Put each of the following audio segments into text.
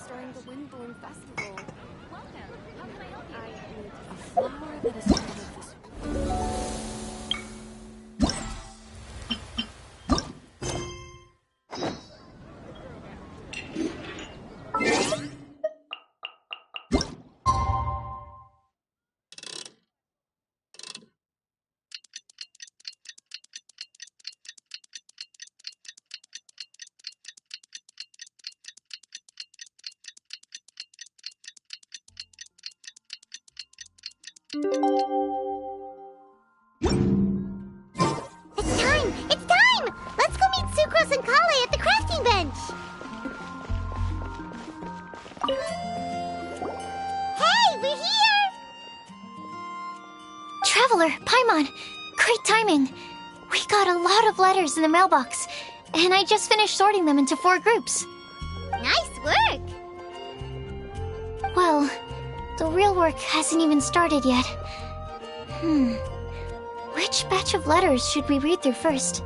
celebrations during the Windblume festival. Welcome. How can I help you? I need a flower that is part of this. It's time! It's time! Let's go meet Sucrose and Kale at the crafting bench! Hey, we're here! Traveler, Paimon, great timing. We got a lot of letters in the mailbox, and I just finished sorting them into 4 groups. Nice work! Well, the real work hasn't even started yet. Which batch of letters should we read through first?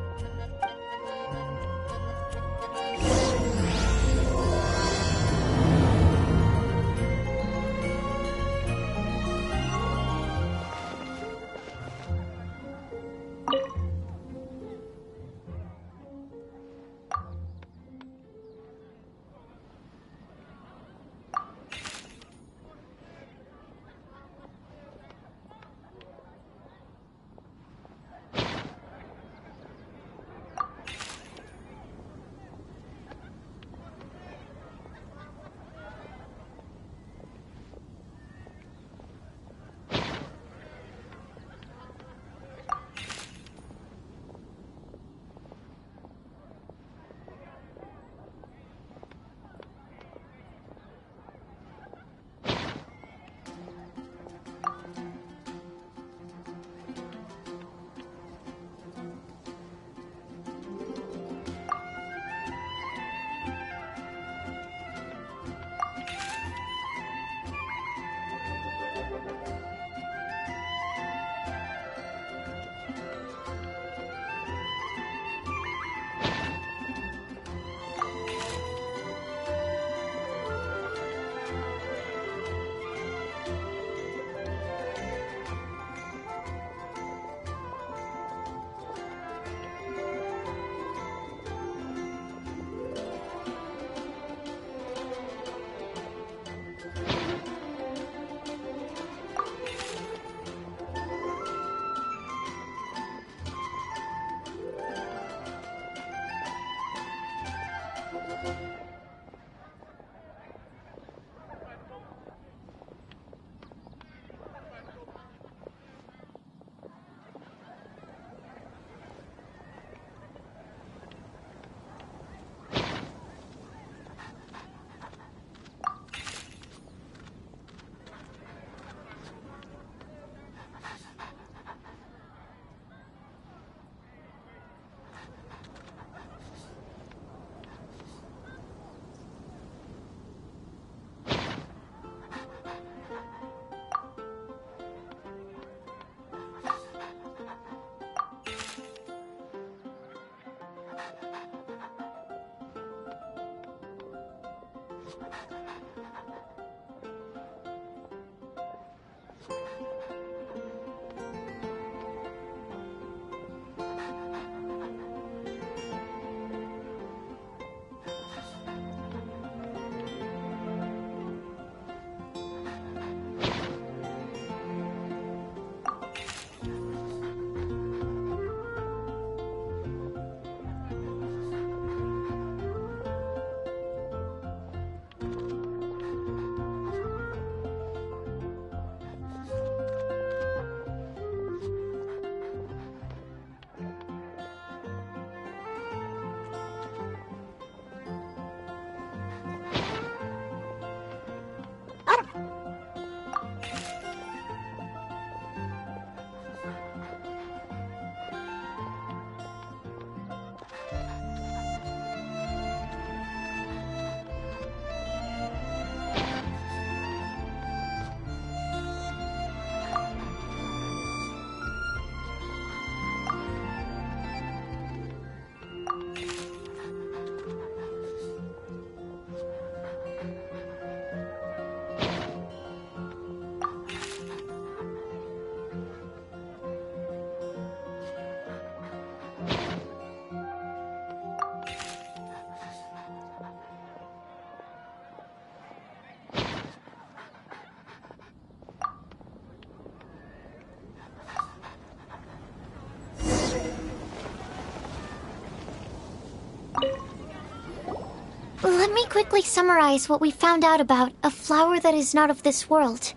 me quickly summarize what we found out about a flower that is not of this world.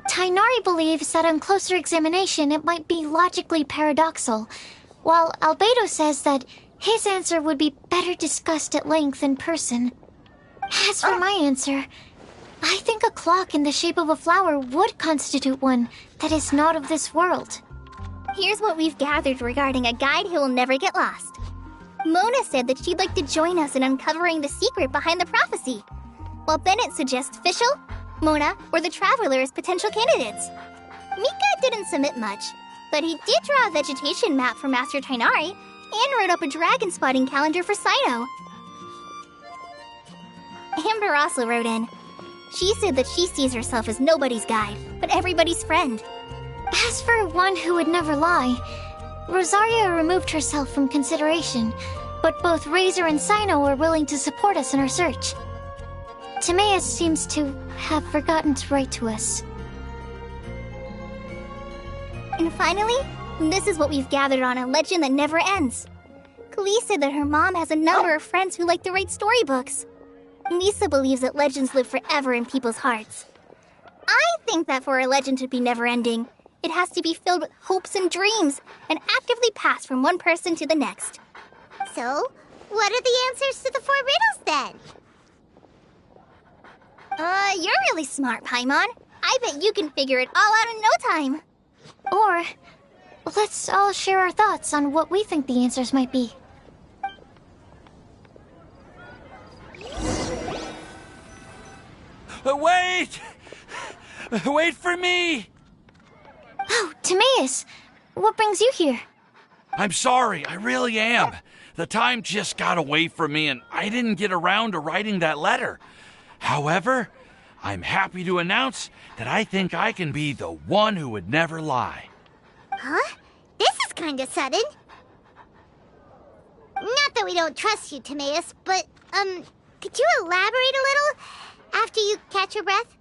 Tainari believes that on closer examination it might be logically paradoxal, while Albedo says that his answer would be better discussed at length in person. As for my answer, I think a clock in the shape of a flower would constitute one that is not of this world. Here's what we've gathered regarding a guide who will never get lost. Mona said that she'd like to join us in uncovering the secret behind the prophecy, while Bennett suggests Fischl, Mona, or the Traveler as potential candidates. Mika didn't submit much, but he did draw a vegetation map for Master Tainari and wrote up a dragon spotting calendar for Saito. Amber also wrote in. She said that she sees herself as nobody's guide, but everybody's friend. As for one who would never lie, Rosaria removed herself from consideration, but both Razor and Sino are willing to support us in our search. Timaeus seems to have forgotten to write to us. And finally, this is what we've gathered on a legend that never ends. Klee said that her mom has a number of friends who like to write storybooks. Lisa believes that legends live forever in people's hearts. I think that for a legend to be never-ending, it has to be filled with hopes and dreams and actively passed from one person to the next. So, what are the answers to the 4 riddles then? You're really smart, Paimon. I bet you can figure it all out in no time. Or, let's all share our thoughts on what we think the answers might be. Wait! Wait for me! Oh, Timaeus! What brings you here? I'm sorry, I really am. The time just got away from me and I didn't get around to writing that letter. However, I'm happy to announce that I think I can be the one who would never lie. Huh? This is kinda sudden. Not that we don't trust you, Timaeus, but, could you elaborate a little after you catch your breath?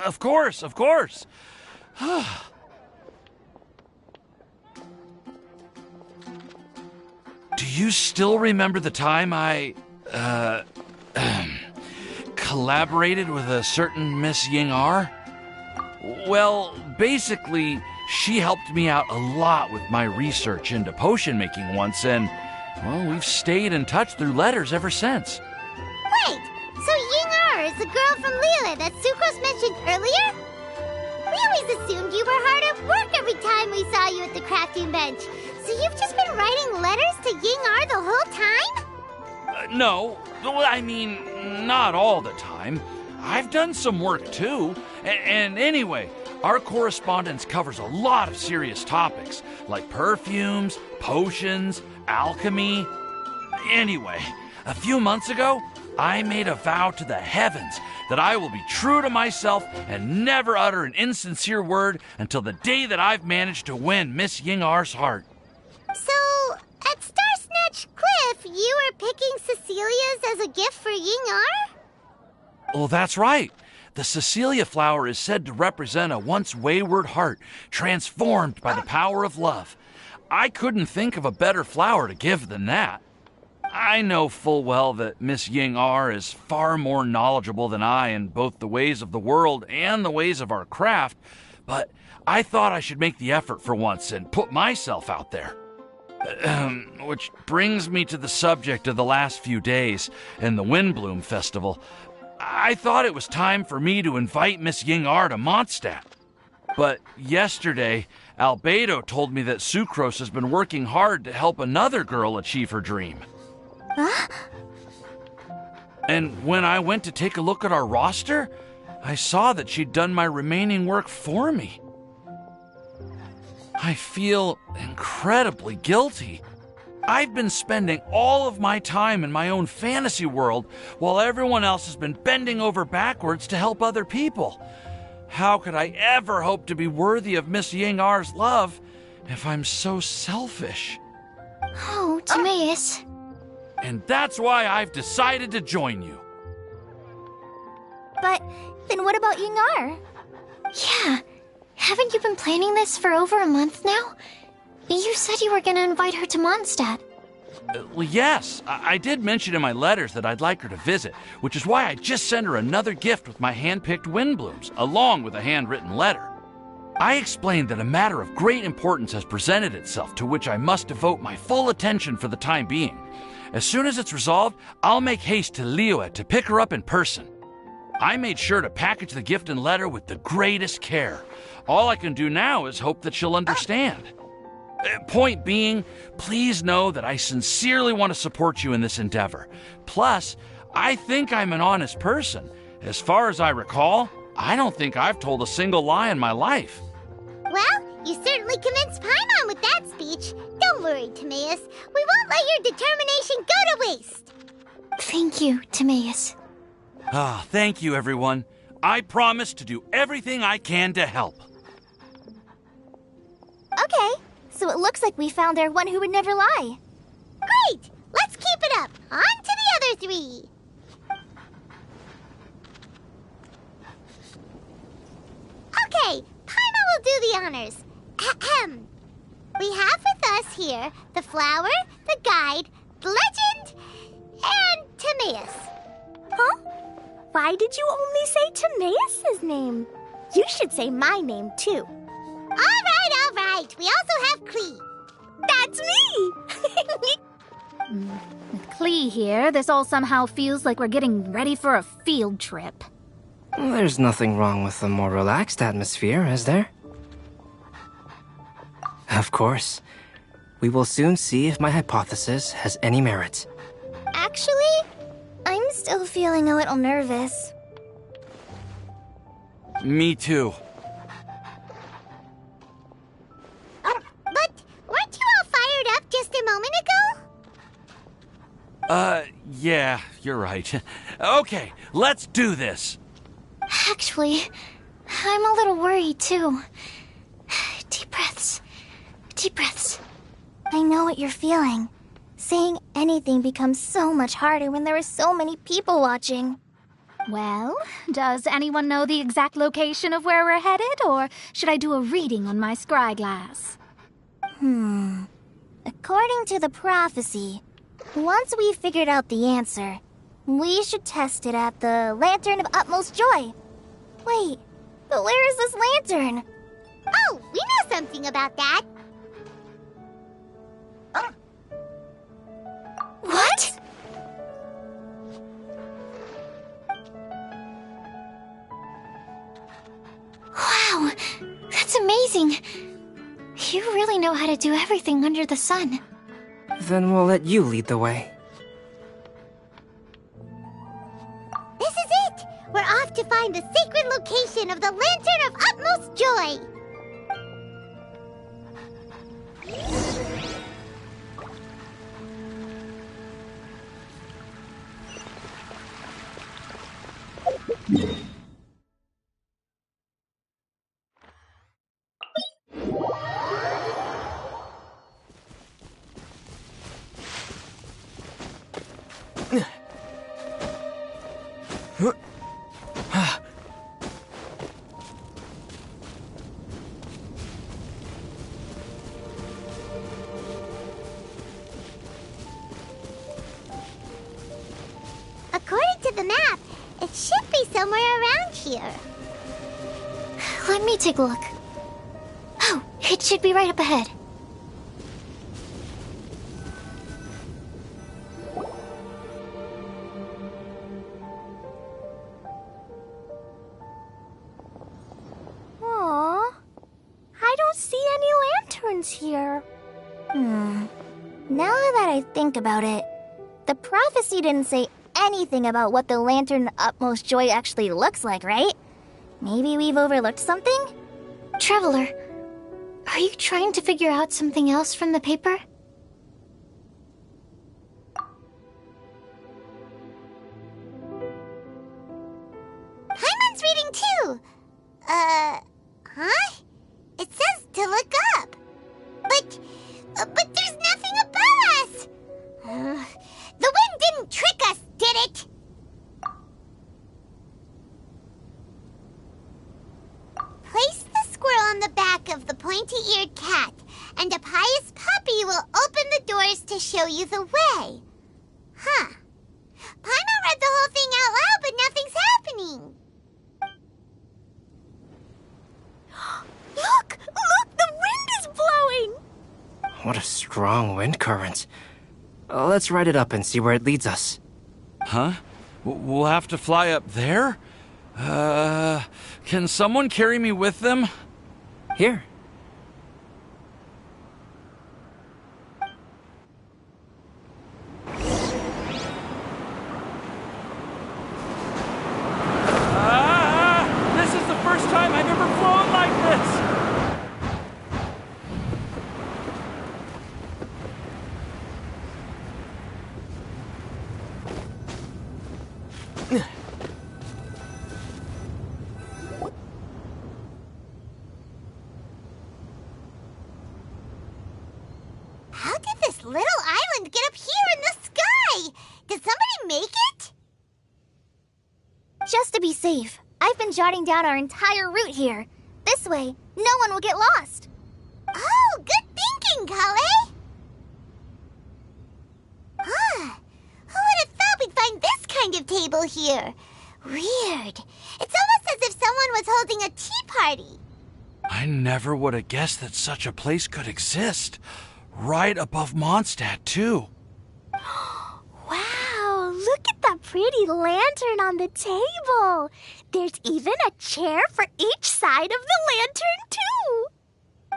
Of course, of course. Do you still remember the time I, collaborated with a certain Miss Ying-R? Well, basically, she helped me out a lot with my research into potion making once, and, well, we've stayed in touch through letters ever since. Wait, so Ying-R is the girl from Lila that Sucrose mentioned earlier? We always assumed you were hard at work every time we saw you at the crafting bench. So you've just been writing letters to Ying-R the whole time? No, I mean, not all the time. I've done some work too. And anyway, our correspondence covers a lot of serious topics, like perfumes, potions, alchemy. Anyway, a few months ago, I made a vow to the heavens that I will be true to myself and never utter an insincere word until the day that I've managed to win Miss Ying-R's heart. So, at Star Snatch Cliff, you were picking Cecilia's as a gift for Ying-R? Well, that's right. The Cecilia flower is said to represent a once wayward heart transformed by the power of love. I couldn't think of a better flower to give than that. I know full well that Miss Ying-R is far more knowledgeable than I in both the ways of the world and the ways of our craft, but I thought I should make the effort for once and put myself out there. Which brings me to the subject of the last few days and the Windblume Festival. I thought it was time for me to invite Miss Ying-R to Mondstadt. But yesterday, Albedo told me that Sucrose has been working hard to help another girl achieve her dream. Huh? And when I went to take a look at our roster, I saw that she'd done my remaining work for me. I feel incredibly guilty. I've been spending all of my time in my own fantasy world while everyone else has been bending over backwards to help other people. How could I ever hope to be worthy of Miss Ying-R's love if I'm so selfish? Oh, Timaeus. And that's why I've decided to join you. But then what about Ying-R? Yeah. Haven't you been planning this for over a month now? You said you were gonna invite her to Mondstadt. Well, yes, I did mention in my letters that I'd like her to visit, which is why I just sent her another gift with my hand-picked Windblooms, along with a handwritten letter. I explained that a matter of great importance has presented itself to which I must devote my full attention for the time being. As soon as it's resolved, I'll make haste to Liyue to pick her up in person. I made sure to package the gift and letter with the greatest care. All I can do now is hope that she'll understand. Point being, please know that I sincerely want to support you in this endeavor. Plus, I think I'm an honest person. As far as I recall, I don't think I've told a single lie in my life. Well, you certainly convinced Paimon with that speech. Don't worry, Timaeus. We won't let your determination go to waste. Thank you, Timaeus. Ah, thank you, everyone. I promise to do everything I can to help. Okay, so it looks like we found our one who would never lie. Great! Let's keep it up. On to the other three. Okay, Paimon will do the honors. Ahem. We have with us here the flower, the guide, the legend, and Timaeus. Huh? Why did you only say Timaeus' name? You should say my name, too. All right. We also have Klee. That's me! With Klee here, this all somehow feels like we're getting ready for a field trip. There's nothing wrong with a more relaxed atmosphere, is there? Of course. We will soon see if my hypothesis has any merit. Actually, I'm still feeling a little nervous. Me too. But weren't you all fired up just a moment ago? Yeah, you're right. Okay, let's do this. Actually, I'm a little worried too. Deep breaths. Deep breaths. I know what you're feeling. Saying anything becomes so much harder when there are so many people watching. Well, does anyone know the exact location of where we're headed, or should I do a reading on my scry glass? According to the prophecy, once we've figured out the answer, we should test it at the Lantern of Utmost Joy. Wait, but where is this lantern? Oh, we know something about that. What? Wow, that's amazing. You really know how to do everything under the sun. Then we'll let you lead the way. This is it! We're off to find the sacred location of the Lantern of Utmost Joy! According to the map, it should be somewhere around here. Let me take a look. Oh, it should be right up ahead. Aww, I don't see any lanterns here. Now that I think about it, the prophecy didn't say anything about what the Lantern of Utmost Joy actually looks like, right? Maybe we've overlooked something? Traveler, are you trying to figure out something else from the paper? Paimon's reading too! Huh? It says to look up. But there's nothing above us! The wind didn't trick us, did it? Place the squirrel on the back of the pointy-eared cat and a pious puppy will open the doors to show you the way. Huh. Paimon read the whole thing out loud, but nothing's happening. Look! Look! The wind is blowing! What a strong wind current. Let's ride it up and see where it leads us. Huh? We'll have to fly up there? Can someone carry me with them? Here. This is the first time I've ever flown like this! How did this little island get up here in the sky? Did somebody make it? Just to be safe, I've been jotting down our entire route here. This way, no one will get lost. Oh, good thinking, Kale. Huh. Who would have thought we'd find this kind of table here? Weird. It's almost as if someone was holding a tea party. I never would have guessed that such a place could exist. Right above Mondstadt, too. Wow, look at that pretty lantern on the table. There's even a chair for each side of the lantern, too.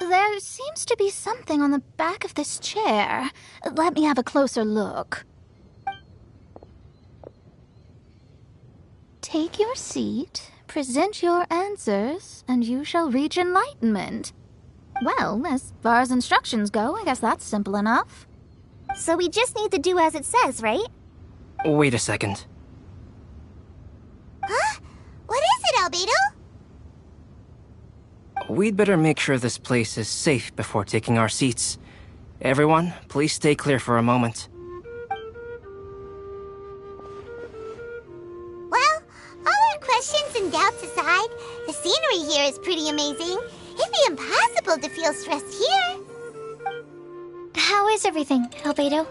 There seems to be something on the back of this chair. Let me have a closer look. Take your seat, present your answers, and you shall reach enlightenment. Well, as far as instructions go, I guess that's simple enough. So we just need to do as it says, right? Wait a second. Huh? What is it, Albedo? We'd better make sure this place is safe before taking our seats. Everyone, please stay clear for a moment. Well, all our questions and doubts aside, the scenery here is pretty amazing. It'd be impossible to feel stressed here. How is everything, Albedo?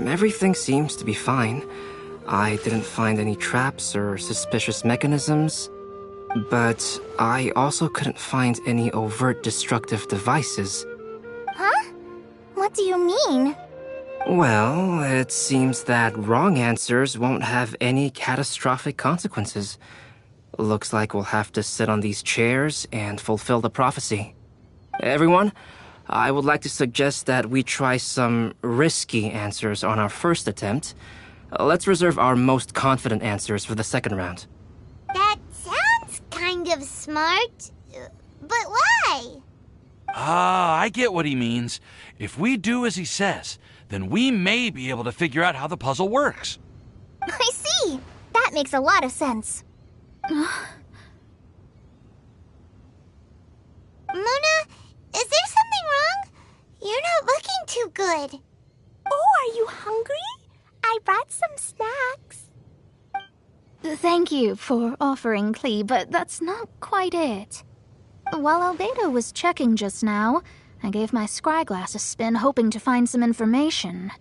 Everything seems to be fine. I didn't find any traps or suspicious mechanisms, but I also couldn't find any overt destructive devices. Huh? What do you mean? Well, it seems that wrong answers won't have any catastrophic consequences. Looks like we'll have to sit on these chairs and fulfill the prophecy. Everyone, I would like to suggest that we try some risky answers on our first attempt. Let's reserve our most confident answers for the second round. That sounds kind of smart. But why? I get what he means. If we do as he says, then we may be able to figure out how the puzzle works. I see. That makes a lot of sense. Mona, is there something wrong? You're not looking too good. Oh, are you hungry? I brought some snacks. Thank you for offering, Klee, but that's not quite it. While Albedo was checking just now, I gave my scryglass a spin hoping to find some information.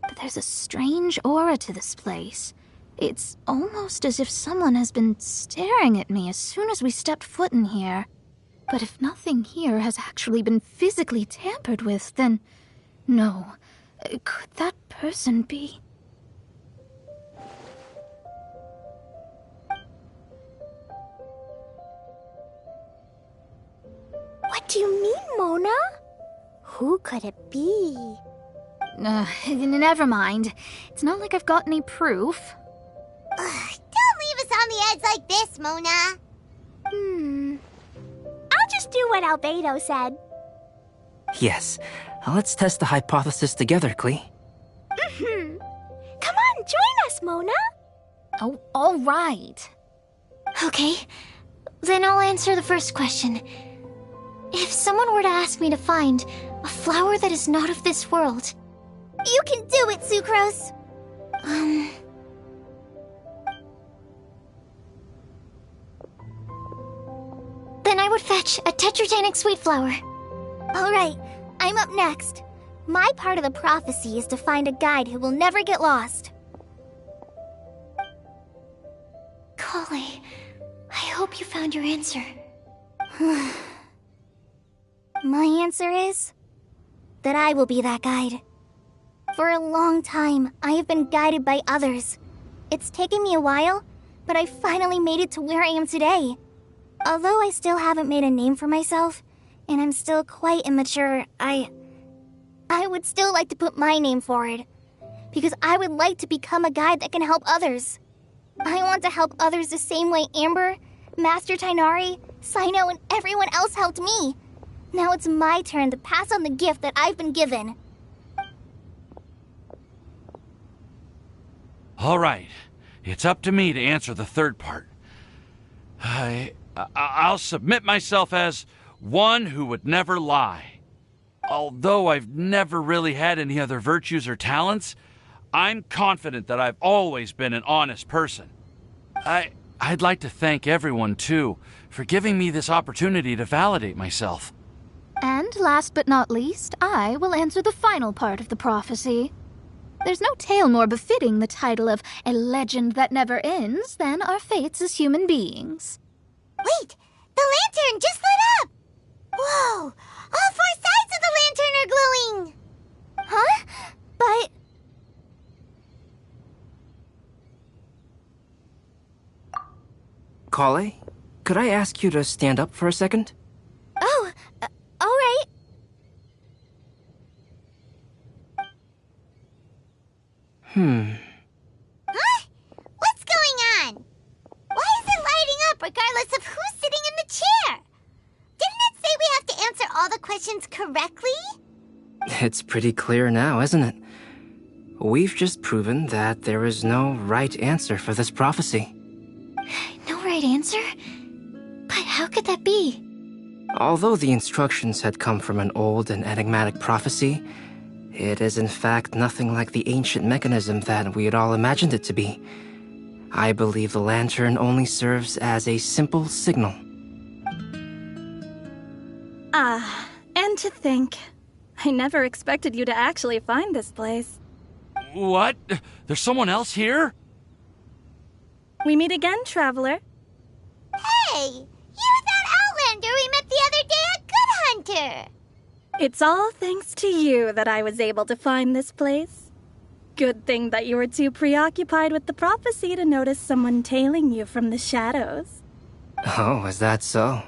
But there's a strange aura to this place. It's almost as if someone has been staring at me as soon as we stepped foot in here. But if nothing here has actually been physically tampered with, then no. Could that person be? What do you mean, Mona? Who could it be? Never mind. It's not like I've got any proof. Don't leave us on the edge like this, Mona. I'll just do what Albedo said. Yes, let's test the hypothesis together, Klee. Come on, join us, Mona. Oh, all right. Okay, then I'll answer the first question. If someone were to ask me to find a flower that is not of this world, You can do it, Sucrose. then Then I would fetch a tetratanic sweet flower. Alright, I'm up next. My part of the prophecy is to find a guide who will never get lost. Collei, I hope you found your answer. My answer is that I will be that guide. For a long time, I have been guided by others. It's taken me a while, but I finally made it to where I am today. Although I still haven't made a name for myself, and I'm still quite immature, I would still like to put my name forward. Because I would like to become a guide that can help others. I want to help others the same way Amber, Master Tighnari, Cyno, and everyone else helped me. Now it's my turn to pass on the gift that I've been given. All right, it's up to me to answer the third part. I'll submit myself as one who would never lie. Although I've never really had any other virtues or talents, I'm confident that I've always been an honest person. I'd like to thank everyone, too, for giving me this opportunity to validate myself. And last but not least, I will answer the final part of the prophecy. There's no tale more befitting the title of a legend that never ends than our fates as human beings. Wait! The lantern just lit up! Whoa! All four sides of the lantern are glowing! Huh? But... Collei, could I ask you to stand up for a second? Oh, alright. Huh? What's going on? Why is it lighting up regardless of who's sitting in the chair? Didn't it say we have to answer all the questions correctly? It's pretty clear now, isn't it? We've just proven that there is no right answer for this prophecy. No right answer? But how could that be? Although the instructions had come from an old and enigmatic prophecy, it is in fact nothing like the ancient mechanism that we had all imagined it to be. I believe the lantern only serves as a simple signal. And to think, I never expected you to actually find this place. What? There's someone else here? We meet again, traveler. Hey! You're that Outlander we met the other day at Good Hunter! It's all thanks to you that I was able to find this place. Good thing that you were too preoccupied with the prophecy to notice someone tailing you from the shadows. Oh, is that so?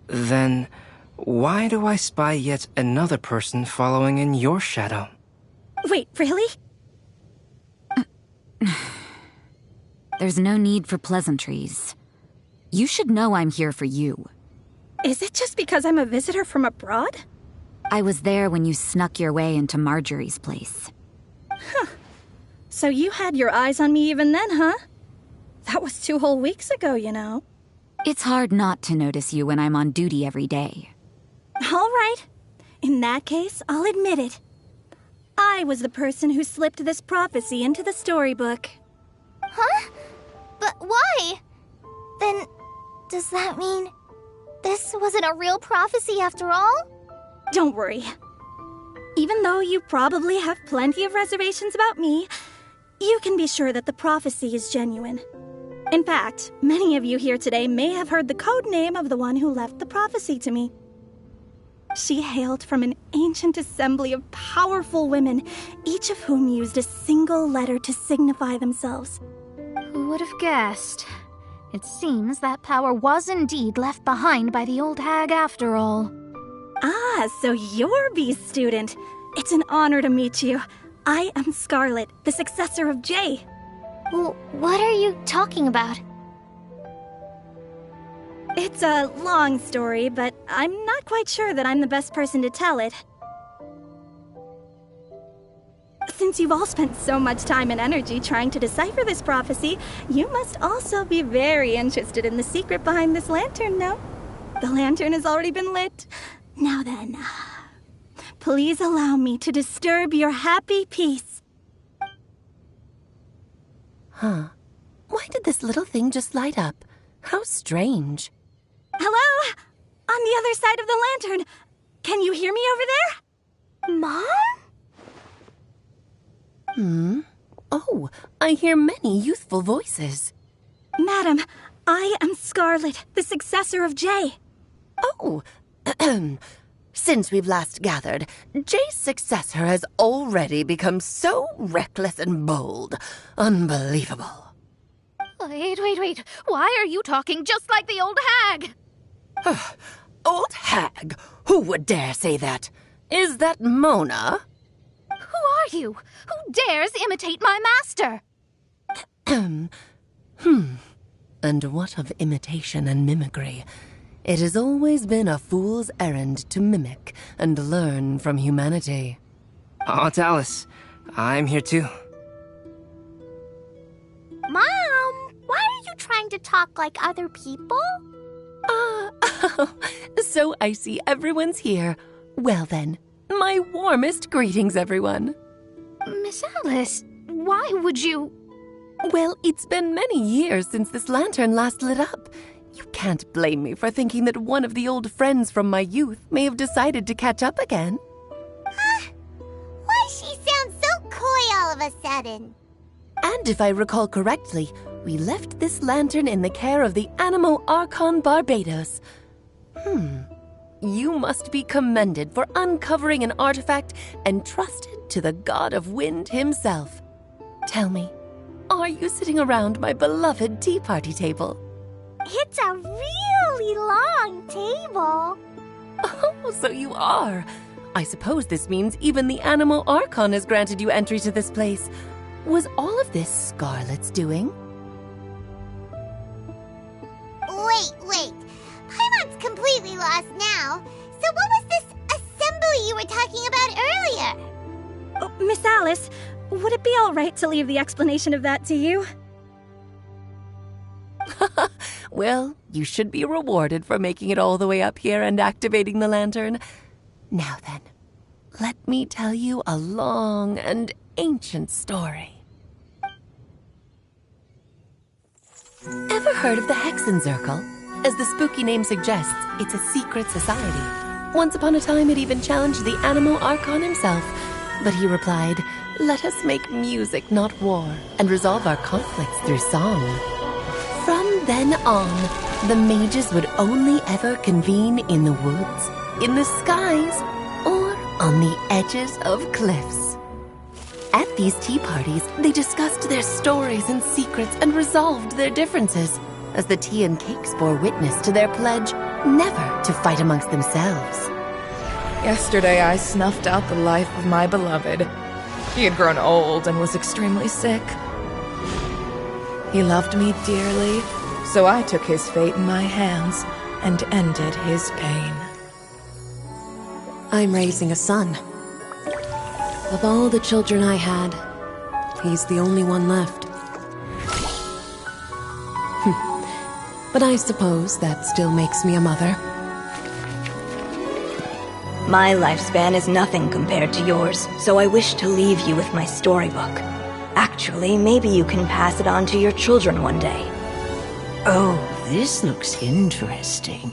Then, why do I spy yet another person following in your shadow? Wait, really? There's no need for pleasantries. You should know I'm here for you. Is it just because I'm a visitor from abroad? I was there when you snuck your way into Marjorie's place. So you had your eyes on me even then, huh? That was 2 whole weeks ago, you know. It's hard not to notice you when I'm on duty every day. All right. In that case, I'll admit it. I was the person who slipped this prophecy into the storybook. Huh? But why? Then, does that mean this wasn't a real prophecy after all? Don't worry. Even though you probably have plenty of reservations about me, you can be sure that the prophecy is genuine. In fact, many of you here today may have heard the code name of the one who left the prophecy to me. She hailed from an ancient assembly of powerful women, each of whom used a single letter to signify themselves. Who would have guessed? It seems that power was indeed left behind by the old hag after all. Ah, so you're B's student. It's an honor to meet you. I am Scarlet, the successor of Jay. Well, what are you talking about? It's a long story, but I'm not quite sure that I'm the best person to tell it. Since you've all spent so much time and energy trying to decipher this prophecy, you must also be very interested in the secret behind this lantern, no? The lantern has already been lit. Now then, please allow me to disturb your happy peace. Huh. Why did this little thing just light up? How strange. Hello? the other side of the lantern. Can you hear me over there? Mom? Oh, I hear many youthful voices. Madam, I am Scarlet, the successor of Jay. Oh, since we've last gathered, Jay's successor has already become so reckless and bold. Unbelievable. Wait. Why are you talking just like the old hag? Old hag? Who would dare say that? Is that Mona? Who are you? Who dares imitate my master? And what of imitation and mimicry? It has always been a fool's errand to mimic and learn from humanity. Aunt Alice, I'm here too. Mom, why are you trying to talk like other people? So I see everyone's here. Well then, my warmest greetings, everyone. Miss Alice, why would you... Well, it's been many years since this lantern last lit up. You can't blame me for thinking that one of the old friends from my youth may have decided to catch up again. Why she sounds so coy all of a sudden? And if I recall correctly, we left this lantern in the care of the Animo Archon Barbados. You must be commended for uncovering an artifact entrusted to the god of wind himself. Tell me, are you sitting around my beloved tea party table? It's a really long table. Oh, so you are. I suppose this means even the Animo Archon has granted you entry to this place. Was all of this Scarlet's doing? Wait. Paimon's completely lost now. So what was this assembly you were talking about earlier? Oh, Miss Alice, would it be all right to leave the explanation of that to you? Well, you should be rewarded for making it all the way up here and activating the lantern. Now then, let me tell you a long and ancient story. Ever heard of the Hexenzirkel? As the spooky name suggests, it's a secret society. Once upon a time, it even challenged the Animo Archon himself. But he replied, "Let us make music, not war, and resolve our conflicts through song." From then on, the mages would only ever convene in the woods, in the skies, or on the edges of cliffs. At these tea parties, they discussed their stories and secrets and resolved their differences, as the tea and cakes bore witness to their pledge never to fight amongst themselves. Yesterday I snuffed out the life of my beloved. He had grown old and was extremely sick. He loved me dearly, so I took his fate in my hands and ended his pain. I'm raising a son. Of all the children I had, he's the only one left. But I suppose that still makes me a mother. My lifespan is nothing compared to yours, so I wish to leave you with my storybook. Actually, maybe you can pass it on to your children one day. Oh, this looks interesting.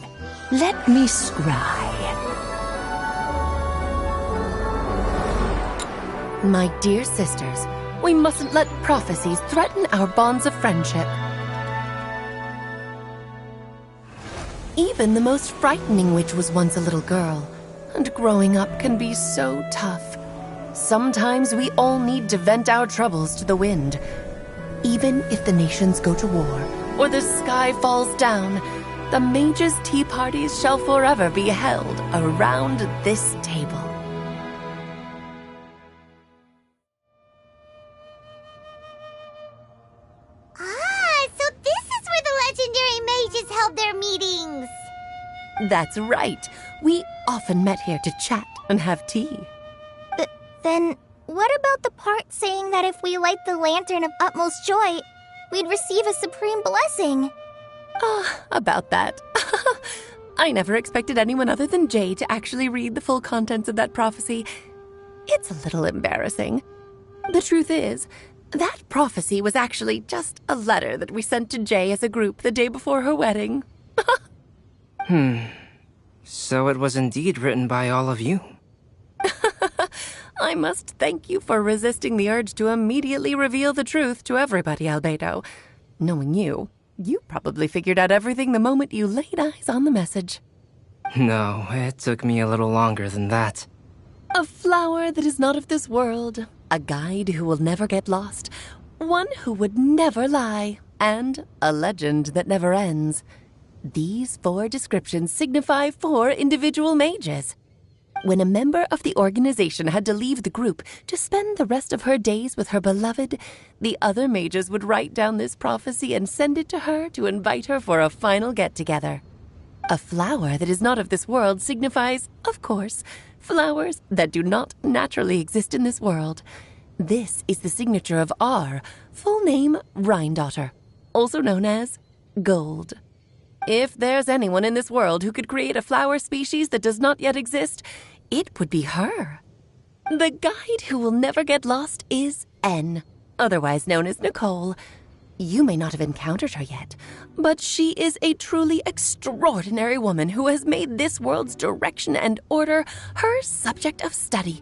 Let me scry. My dear sisters, we mustn't let prophecies threaten our bonds of friendship. Even the most frightening witch was once a little girl, and growing up can be so tough. Sometimes we all need to vent our troubles to the wind. Even if the nations go to war, or the sky falls down, the mages' tea parties shall forever be held around this table. So this is where the legendary mages held their meetings. That's right. We often met here to chat and have tea. Then, what about the part saying that if we light the lantern of utmost joy, we'd receive a supreme blessing? About that. I never expected anyone other than Jay to actually read the full contents of that prophecy. It's a little embarrassing. The truth is, that prophecy was actually just a letter that we sent to Jay as a group the day before her wedding. So it was indeed written by all of you. I must thank you for resisting the urge to immediately reveal the truth to everybody, Albedo. Knowing you, you probably figured out everything the moment you laid eyes on the message. No, it took me a little longer than that. A flower that is not of this world, a guide who will never get lost, one who would never lie, and a legend that never ends. These 4 descriptions signify 4 individual mages. When a member of the organization had to leave the group to spend the rest of her days with her beloved, the other mages would write down this prophecy and send it to her to invite her for a final get-together. A flower that is not of this world signifies, of course, flowers that do not naturally exist in this world. This is the signature of our full name, Rhine-daughter, also known as Gold. If there's anyone in this world who could create a flower species that does not yet exist, it would be her. The guide who will never get lost is N, otherwise known as Nicole. You may not have encountered her yet, but she is a truly extraordinary woman who has made this world's direction and order her subject of study.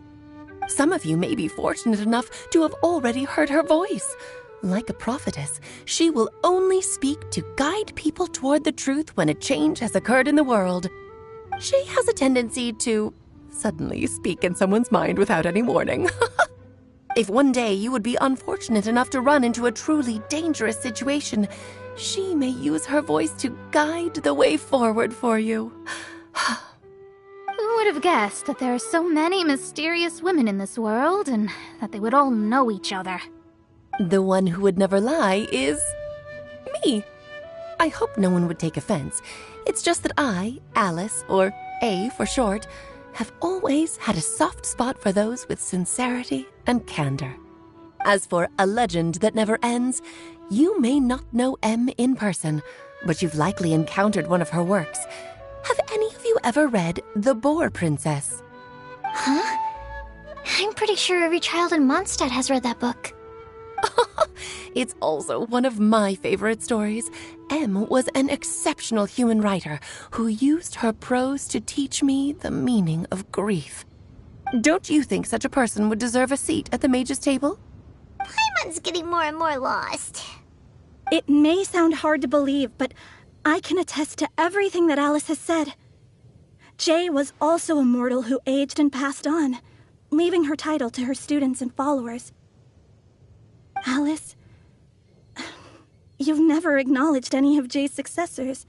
Some of you may be fortunate enough to have already heard her voice. Like a prophetess, she will only speak to guide people toward the truth when a change has occurred in the world. She has a tendency to suddenly speak in someone's mind without any warning. If one day you would be unfortunate enough to run into a truly dangerous situation, she may use her voice to guide the way forward for you. Who would have guessed that there are so many mysterious women in this world and that they would all know each other? The one who would never lie is me. I hope no one would take offense. It's just that I, Alice, or A for short, have always had a soft spot for those with sincerity and candor. As for a legend that never ends, you may not know M in person, but you've likely encountered one of her works. Have any of you ever read The Boar Princess? Huh? I'm pretty sure every child in Mondstadt has read that book. It's also one of my favorite stories. M was an exceptional human writer who used her prose to teach me the meaning of grief. Don't you think such a person would deserve a seat at the mage's table? Paimon's getting more and more lost. It may sound hard to believe, but I can attest to everything that Alice has said. Jay was also a mortal who aged and passed on, leaving her title to her students and followers. Alice, you've never acknowledged any of Jay's successors.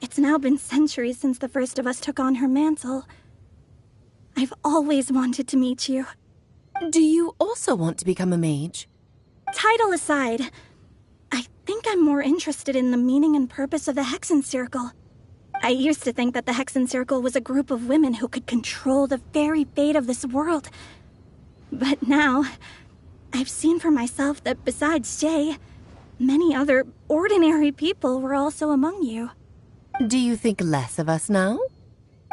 It's now been centuries since the first of us took on her mantle. I've always wanted to meet you. Do you also want to become a mage? Title aside, I think I'm more interested in the meaning and purpose of the Hexen Circle. I used to think that the Hexen Circle was a group of women who could control the very fate of this world. But now, I've seen for myself that besides Jay, many other ordinary people were also among you. Do you think less of us now?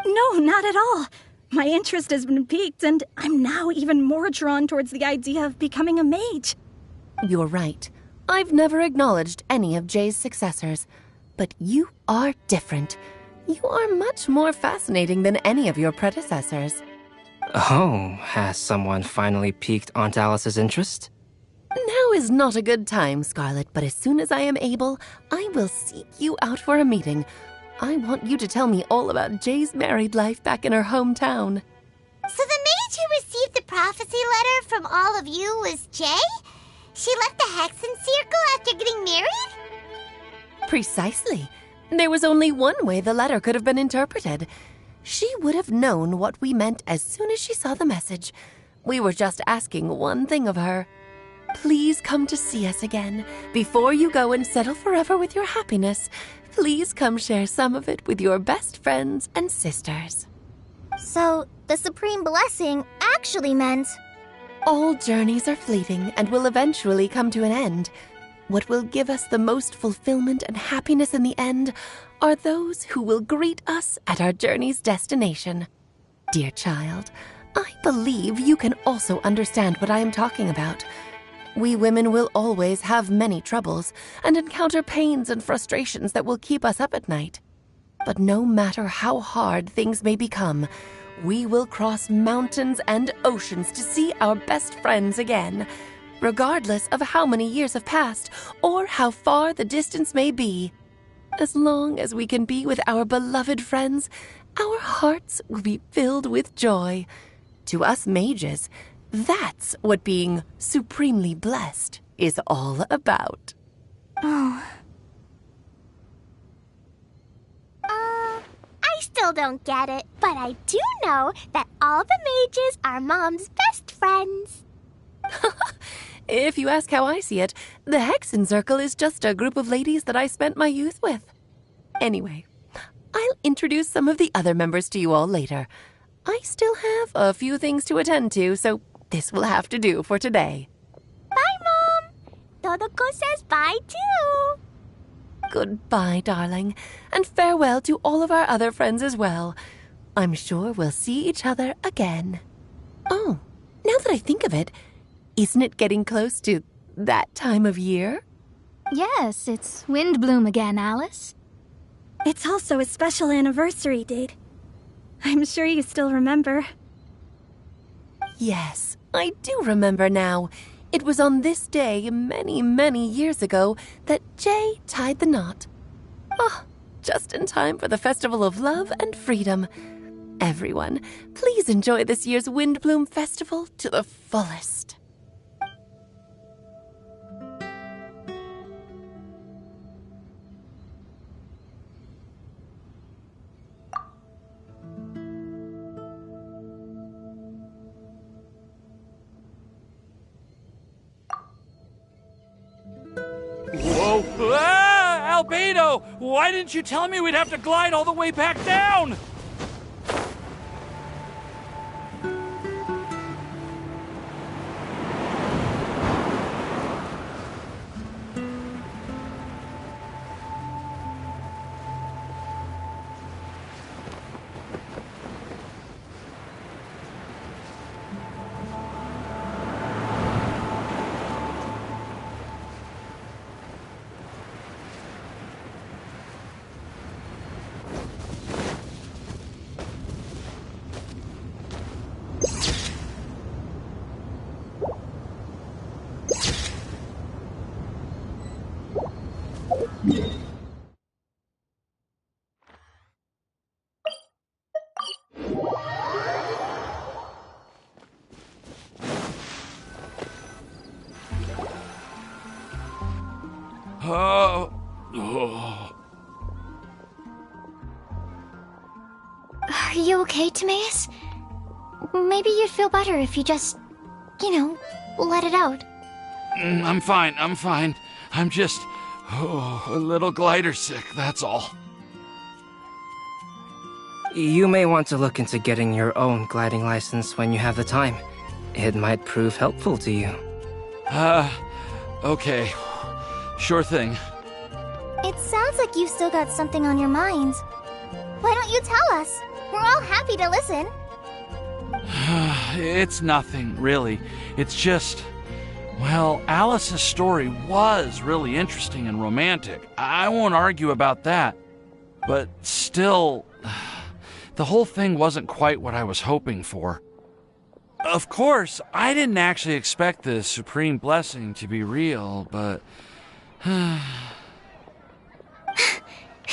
No, not at all. My interest has been piqued, and I'm now even more drawn towards the idea of becoming a mage. You're right. I've never acknowledged any of Jay's successors, but you are different. You are much more fascinating than any of your predecessors. Oh, has someone finally piqued Aunt Alice's interest? Now is not a good time, Scarlet, but as soon as I am able, I will seek you out for a meeting. I want you to tell me all about Jay's married life back in her hometown. So the mage who received the prophecy letter from all of you was Jay? She left the Hexen Circle after getting married? Precisely. There was only one way the letter could have been interpreted. She would have known what we meant as soon as she saw the message. We were just asking one thing of her. Please come to see us again. Before you go and settle forever with your happiness, please come share some of it with your best friends and sisters. So, the Supreme Blessing actually meant... All journeys are fleeting and will eventually come to an end. What will give us the most fulfillment and happiness in the end are those who will greet us at our journey's destination. Dear child, I believe you can also understand what I am talking about. We women will always have many troubles and encounter pains and frustrations that will keep us up at night. But no matter how hard things may become, we will cross mountains and oceans to see our best friends again, regardless of how many years have passed or how far the distance may be. As long as we can be with our beloved friends, our hearts will be filled with joy. To us mages, that's what being supremely blessed is all about. Oh. I still don't get it, but I do know that all the mages are Mom's best friends. If you ask how I see it, the Hexen Circle is just a group of ladies that I spent my youth with. Anyway, I'll introduce some of the other members to you all later. I still have a few things to attend to, so this will have to do for today. Bye, Mom. Todoko says bye, too. Goodbye, darling, and farewell to all of our other friends as well. I'm sure we'll see each other again. Oh, now that I think of it, isn't it getting close to that time of year? Yes, it's Windblume again, Alice. It's also a special anniversary date. I'm sure you still remember. Yes, I do remember now. It was on this day many, many years ago that Jay tied the knot. Ah, just in time for the Festival of Love and Freedom. Everyone, please enjoy this year's Windblume Festival to the fullest. Whoa! Ah! Albedo! Why didn't you tell me we'd have to glide all the way back down? Are you okay, Timaeus? Maybe you'd feel better if you just, let it out. I'm fine. I'm just a little glider sick, that's all. You may want to look into getting your own gliding license when you have the time. It might prove helpful to you. Okay. Sure thing. It sounds like you've still got something on your minds. Why don't you tell us? We're all happy to listen. It's nothing, really. It's just... Well, Alice's story was really interesting and romantic. I won't argue about that. But still, the whole thing wasn't quite what I was hoping for. Of course, I didn't actually expect the supreme blessing to be real, but...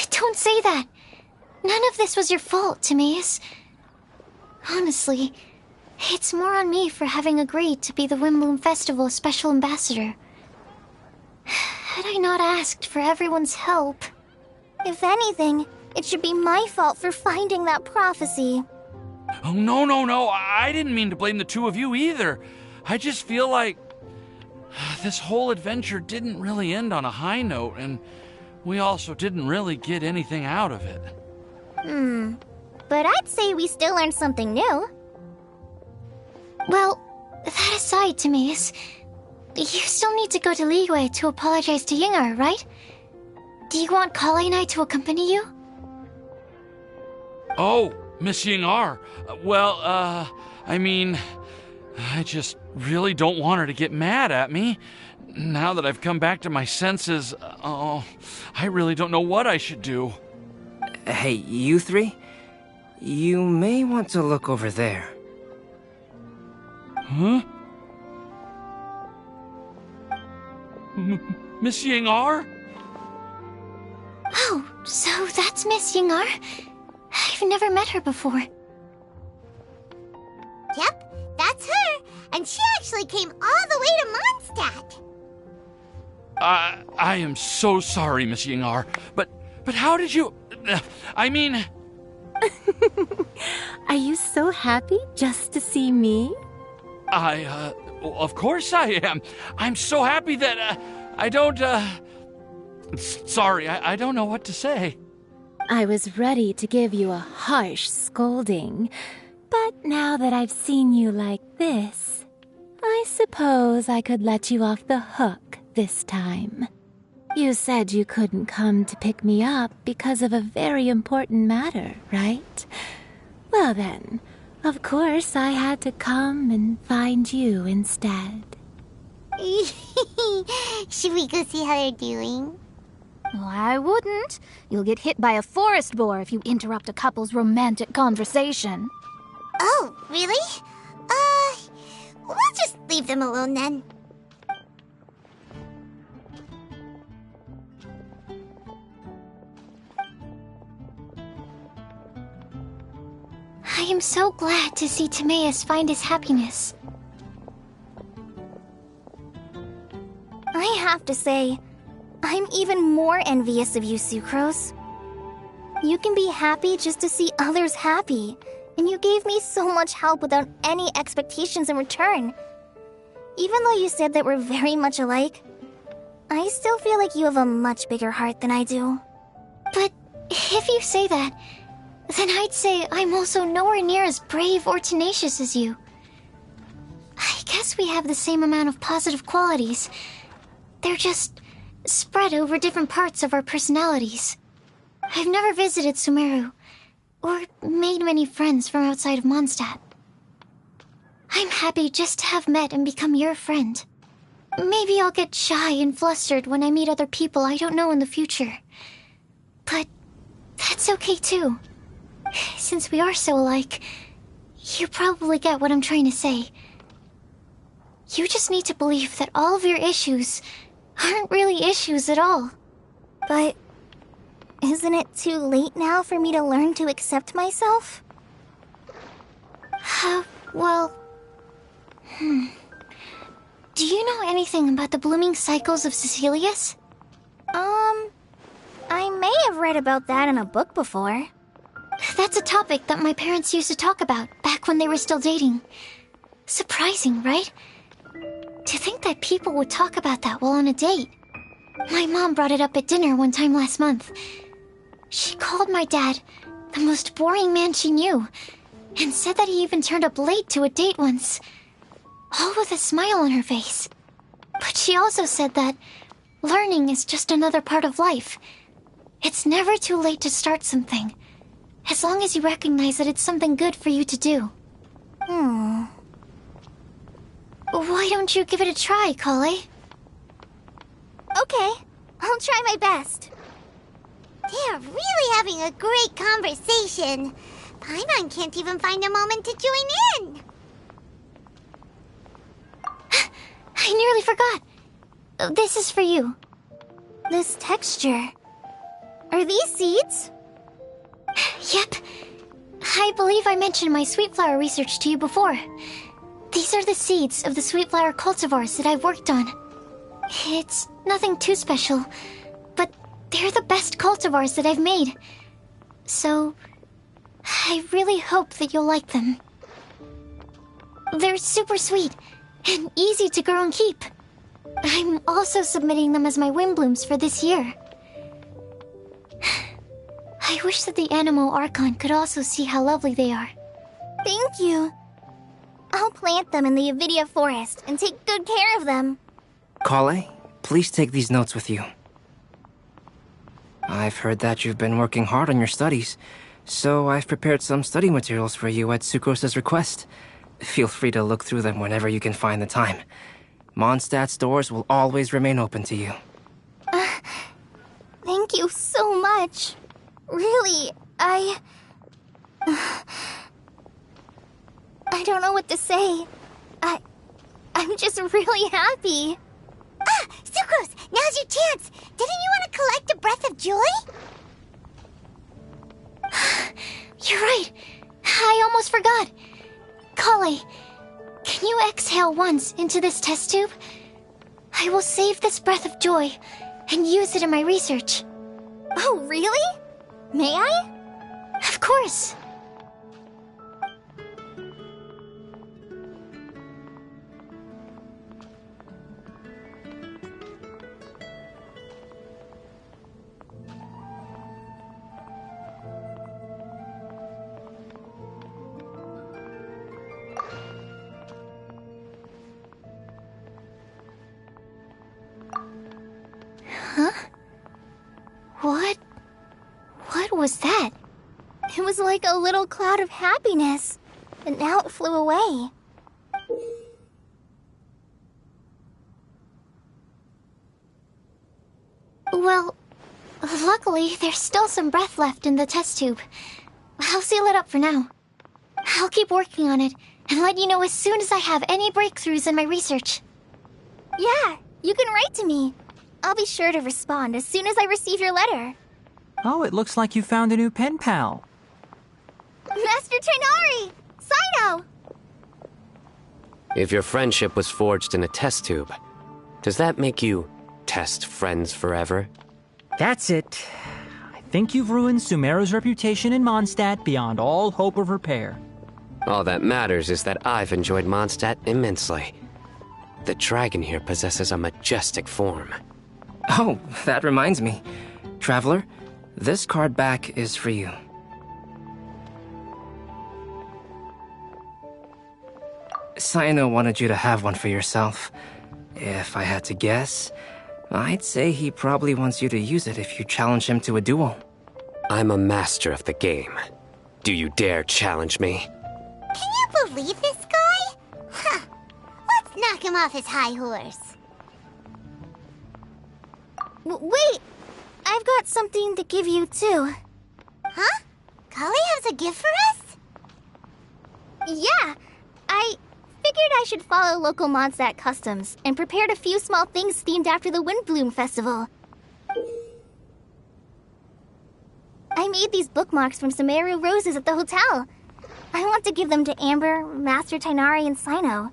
Don't say that. None of this was your fault, Timaeus. Honestly, it's more on me for having agreed to be the Windblume Festival Special Ambassador. Had I not asked for everyone's help... If anything, it should be my fault for finding that prophecy. Oh, no. I didn't mean to blame the two of you either. I just feel like this whole adventure didn't really end on a high note, and we also didn't really get anything out of it. But I'd say we still learned something new. Well, that aside, Timaeus, you still need to go to Liyue to apologize to Yingar, right? Do you want Kale and I to accompany you? Oh, Miss Yingar. I just really don't want her to get mad at me. Now that I've come back to my senses, I really don't know what I should do. Hey, you three? You may want to look over there. Huh? Miss Ying-ar? Oh, so that's Miss Ying-ar? I've never met her before. Yep, that's her. And she actually came all the way to Mondstadt. I am so sorry, Miss Ying-ar, but how did you... I mean... Are you so happy just to see me? Of course I am. I'm so happy that, I don't, Sorry, I don't know what to say. I was ready to give you a harsh scolding, but now that I've seen you like this, I suppose I could let you off the hook this time. You said you couldn't come to pick me up because of a very important matter, right? Well then, of course I had to come and find you instead. Should we go see how they're doing? Well, I wouldn't. You'll get hit by a forest boar if you interrupt a couple's romantic conversation. Oh, really? We'll just leave them alone then. I am so glad to see Timaeus find his happiness. I have to say, I'm even more envious of you, Sucrose. You can be happy just to see others happy, and you gave me so much help without any expectations in return. Even though you said that we're very much alike, I still feel like you have a much bigger heart than I do. But if you say that, then I'd say I'm also nowhere near as brave or tenacious as you. I guess we have the same amount of positive qualities. They're just spread over different parts of our personalities. I've never visited Sumeru, or made many friends from outside of Mondstadt. I'm happy just to have met and become your friend. Maybe I'll get shy and flustered when I meet other people I don't know in the future. But that's okay too. Since we are so alike, you probably get what I'm trying to say. You just need to believe that all of your issues aren't really issues at all. But isn't it too late now for me to learn to accept myself? Well... Do you know anything about the blooming cycles of Cecilius? I may have read about that in a book before. That's a topic that my parents used to talk about back when they were still dating. Surprising, right? To think that people would talk about that while on a date. My mom brought it up at dinner one time last month. She called my dad the most boring man she knew, and said that he even turned up late to a date once, all with a smile on her face. But she also said that learning is just another part of life. It's never too late to start something, as long as you recognize that it's something good for you to do. Why don't you give it a try, Kale? Okay, I'll try my best. They're really having a great conversation. Paimon can't even find a moment to join in. I nearly forgot. This is for you. This texture. Are these seeds? Yep. I believe I mentioned my sweet flower research to you before. These are the seeds of the sweet flower cultivars that I've worked on. It's nothing too special, but they're the best cultivars that I've made. So, I really hope that you'll like them. They're super sweet and easy to grow and keep. I'm also submitting them as my Windblooms for this year. I wish that the Anemo Archon could also see how lovely they are. Thank you. I'll plant them in the Avidia forest and take good care of them. Kale, please take these notes with you. I've heard that you've been working hard on your studies, so I've prepared some study materials for you at Sucrose's request. Feel free to look through them whenever you can find the time. Mondstadt's doors will always remain open to you. Thank you so much. Really, I don't know what to say. I'm just really happy. Ah, Sucrose, now's your chance. Didn't you want to collect a breath of joy? You're right. I almost forgot. Kale, can you exhale once into this test tube? I will save this breath of joy and use it in my research. Oh, really? May I? Of course. Huh? What was that? It was like a little cloud of happiness, but now it flew away. Well, luckily, there's still some breath left in the test tube. I'll seal it up for now. I'll keep working on it and let you know as soon as I have any breakthroughs in my research. Yeah, you can write to me. I'll be sure to respond as soon as I receive your letter. Oh, it looks like you found a new pen pal. Master Tighnari! Cyno! If your friendship was forged in a test tube, does that make you test friends forever? That's it. I think you've ruined Sumeru's reputation in Mondstadt beyond all hope of repair. All that matters is that I've enjoyed Mondstadt immensely. The dragon here possesses a majestic form. Oh, that reminds me. Traveler, this card back is for you. Cyno wanted you to have one for yourself. If I had to guess, I'd say he probably wants you to use it if you challenge him to a duel. I'm a master of the game. Do you dare challenge me? Can you believe this guy? Huh. Let's knock him off his high horse. Wait! I've got something to give you, too. Huh? Kale has a gift for us? Yeah! I figured I should follow local Mondstadt customs and prepared a few small things themed after the Windblume festival. I made these bookmarks from Sumeru roses at the hotel. I want to give them to Amber, Master Tighnari, and Cyno.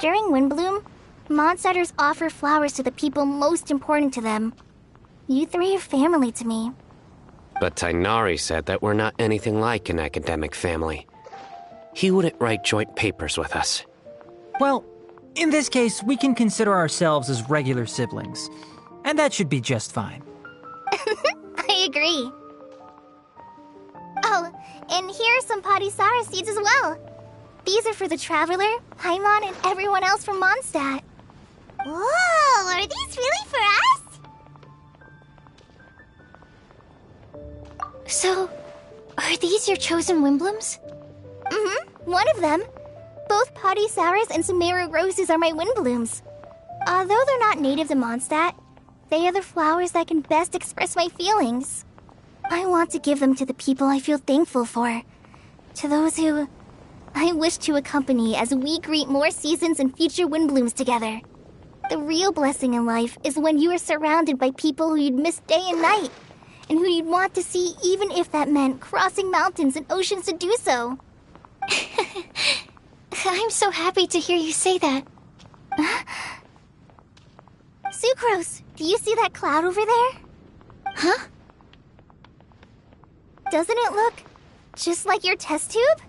During Windblume, Mondstadters offer flowers to the people most important to them. You three are family to me. But Tighnari said that we're not anything like an academic family. He wouldn't write joint papers with us. Well, in this case, we can consider ourselves as regular siblings. And that should be just fine. I agree. Oh, and here are some Padisara seeds as well. These are for the Traveler, Paimon, and everyone else from Mondstadt. Whoa, are these really for us? So, are these your chosen Windblooms? Mm-hmm, one of them. Both Padisaras and Sumeru roses are my Windblooms. Although they're not native to Mondstadt, they are the flowers that can best express my feelings. I want to give them to the people I feel thankful for. To those who I wish to accompany as we greet more seasons and future Windblooms together. The real blessing in life is when you are surrounded by people who you'd miss day and night, and who you'd want to see even if that meant crossing mountains and oceans to do so. I'm so happy to hear you say that. Sucrose, do you see that cloud over there? Huh? Doesn't it look just like your test tube?